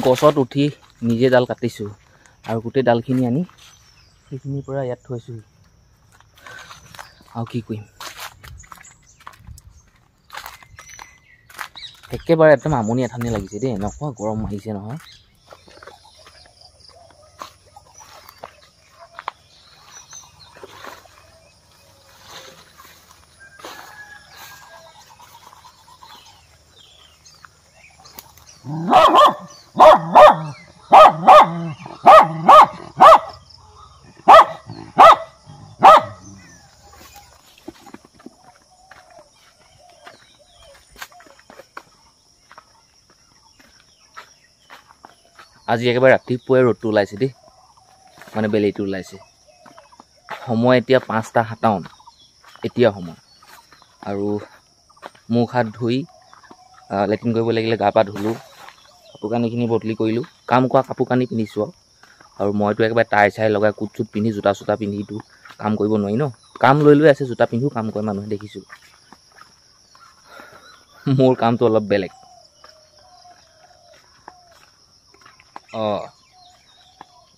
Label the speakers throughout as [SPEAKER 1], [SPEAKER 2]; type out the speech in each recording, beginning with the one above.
[SPEAKER 1] গছত উঠি নিজে ডাল কাটিছোঁ আৰু গোটেই ডালখিনি আনি সেইখিনিৰ পৰা ইয়াত থৈছোঁ। আৰু কি কৰিম, একেবাৰে একদম আমনি এঠানি লাগিছে দেই, এনেকুৱা গৰম আহিছে নহয়। আজি একেবাৰে ৰাতিপুৱাই ৰ'দটো ওলাইছে দেই, মানে বেলিটো ওলাইছে। সময় এতিয়া 5:57 এতিয়া সময়। আৰু মুখ হাত ধুই লেট্ৰিন কৰিব লাগিলে গা পা ধুলোঁ, কাপোৰ কানিখিনি বদলি কৰিলোঁ, কাম কৰা কাপোৰ কানি পিন্ধিছোঁ আৰু মইতো একেবাৰে টাই চাই লগাই কোট চুট পিন্ধি জোতা চোতা পিন্ধিতো কাম কৰিব নোৱাৰি ন। কাম লৈ আছে, জোতা পিন্ধিও কাম কৰে মানুহে দেখিছোঁ। মোৰ কামটো অলপ বেলেগ।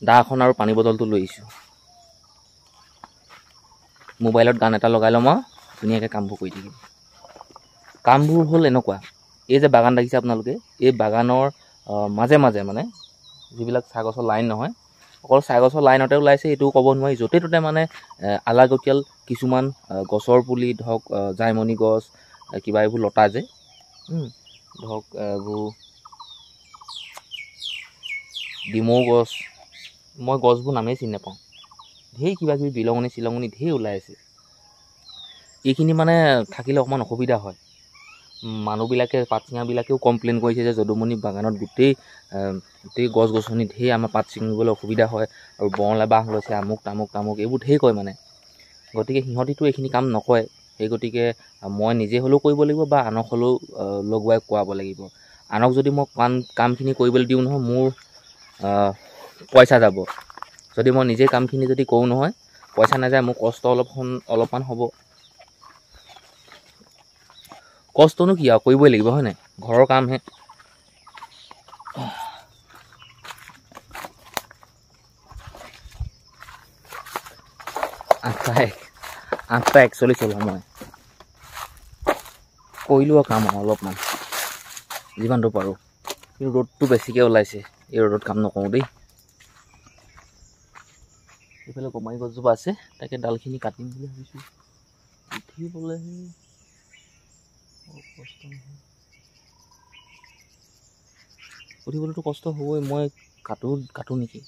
[SPEAKER 1] দাখন আৰু পানী বটলটো লৈ আহিছোঁ। মোবাইলত গান এটা লগাই ল'ম আৰু ধুনীয়াকৈ কামবোৰ কৰি থাকিম। কামবোৰ হ'ল এনেকুৱা, এই যে বাগান দেখিছে আপোনালোকে, এই বাগানৰ মাজে মাজে মানে যিবিলাক চাহ গছৰ লাইন নহয়, অকল চাহ গছৰ লাইনতে ওলাইছে এইটোও ক'ব নোৱাৰি। য'তে ত'তে মানে আলাগতিয়াল কিছুমান গছৰ পুলি, ধৰক জাইমণি গছ, কিবা এইবোৰ লতা যে ধৰক এইবোৰ ডিমৌ গছ, মই গছবোৰ নামেই চিনি নাপাওঁ। ঢেৰ কিবা কিবি বিলঙনি চিলঙনি ঢেৰ ওলাই আছে। এইখিনি মানে থাকিলে অকণমান অসুবিধা হয়। মানুহবিলাকে পাত ছিঙাবিলাকেও কমপ্লেইন কৰিছে যে যদুমণি বাগানত গোটেই গছ গছনি ঢেৰ, আমাৰ পাত ছিঙিবলৈ অসুবিধা হয় আৰু বৰলা বাঁহ লৈছে, আমুক তামুক তামুক এইবোৰ ঢেৰ কয় মানে। গতিকে সিহঁতিতো এইখিনি কাম নকৰে, সেই গতিকে মই নিজে হ'লেও কৰিব লাগিব বা আনক হ'লেও লগোৱাই কোৱাব লাগিব। আনক যদি মই কামখিনি কৰিবলৈ দিওঁ নহয়, মোৰ পইচা যাব। যদি মই নিজে কামখিনি যদি কৰোঁ নহয়, পইচা নাযায়, মোৰ কষ্ট অলপমান হ'ব। কষ্টনো কি আৰু, কৰিবই লাগিব হয় নাই, ঘৰৰ কামহে। আঠটা 41 হ'ল সময়। কৰিলোঁ আৰু কাম অলপমান যিমানটো পাৰোঁ, কিন্তু ৰ'দটো বেছিকৈ ওলাইছে, এই ৰ'দত কাম নকৰোঁ দেই। এইফালে গমাৰি গছজোপা আছে, তাকে ডালখিনি কাটিম বুলি ভাবিছোঁ। উঠিবলৈহে কষ্ট নহয়, উঠিবলৈতো কষ্ট হ'বই। মই কাটো নেকি?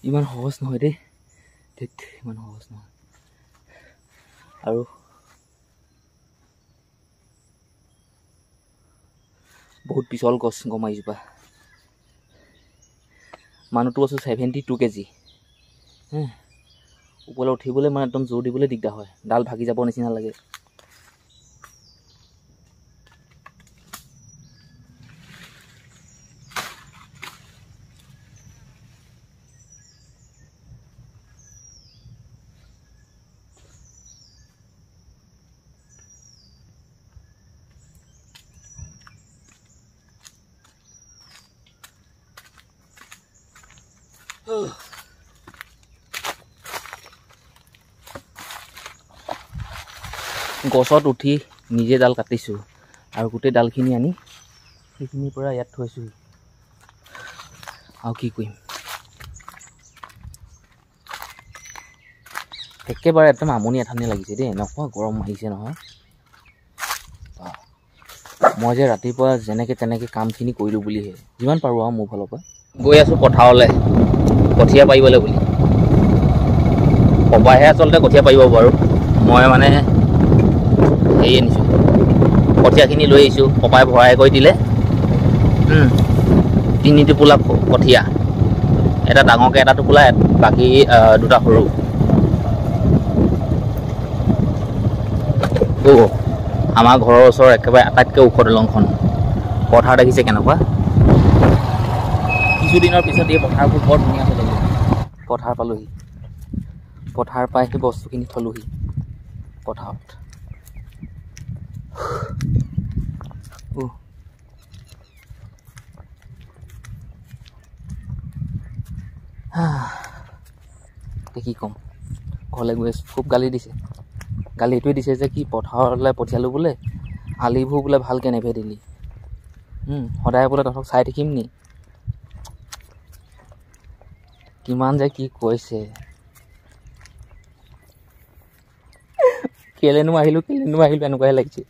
[SPEAKER 1] ইমান সহজ নহয় দেই, ইমান সহজ নহয়। আৰু বহুত পিছল গছ গমাইজোপা। মানুহটো আছোঁ 72 কেজি। ওপৰলৈ উঠিবলৈ মানে একদম জোৰ দিবলৈ দিগদাৰ হয়, ডাল ভাগি যাব নিচিনা লাগে। গছত উঠি নিজে ডাল কাটিছোঁ আৰু গোটেই ডালখিনি আনি সেইখিনিৰ পৰা ইয়াত থৈছোঁ। আৰু কি কৰিম, একেবাৰে একদম আমনি এঠানি লাগিছে দেই, এনেকুৱা গৰম আহিছে নহয়। মই যে ৰাতিপুৱা যেনেকৈ তেনেকৈ কামখিনি কৰিলোঁ বুলিহে, যিমান পাৰোঁ আৰু মোৰ ফালৰ পৰা। গৈ আছোঁ পথাৰলৈ কঠীয়া পাৰিবলৈ বুলি। পপাইহে আচলতে কঠীয়া পাৰিব পাৰোঁ, মই মানে হেৰি আনিছোঁ, কঠীয়াখিনি লৈ আহিছোঁ। পপাই ভৰাই কৰি দিলে 3 টোপোলা কঠীয়া, এটা ডাঙৰকৈ এটা টোপোলা, বাকী 2টা সৰু। আমাৰ ঘৰৰ ওচৰৰ একেবাৰে আটাইতকৈ ওখ দলংখন। পথাৰ দেখিছে কেনেকুৱা। কিছুদিনৰ পিছত এই পথাৰবোৰ বৰ ধুনীয়া হৈ যাব। পথাৰ পালোহি, পথাৰ পাই সেই বস্তুখিনি থলোহি পথাৰত। কি ক'ম, ঘৰলৈ গৈ আছোঁ। খুব গালি দিছে, গালি এইটোৱে দিছে যে কি পথাৰলৈ পঠিয়ালোঁ বোলে, আলিবোৰ বোলে ভালকৈ নেভেদিলি, সদায় বোলে তহঁতক চাই থাকিম নি। কিমান যে কি কৈছে, কেলেনো আহিলোঁ এনেকুৱাহে লাগিছে।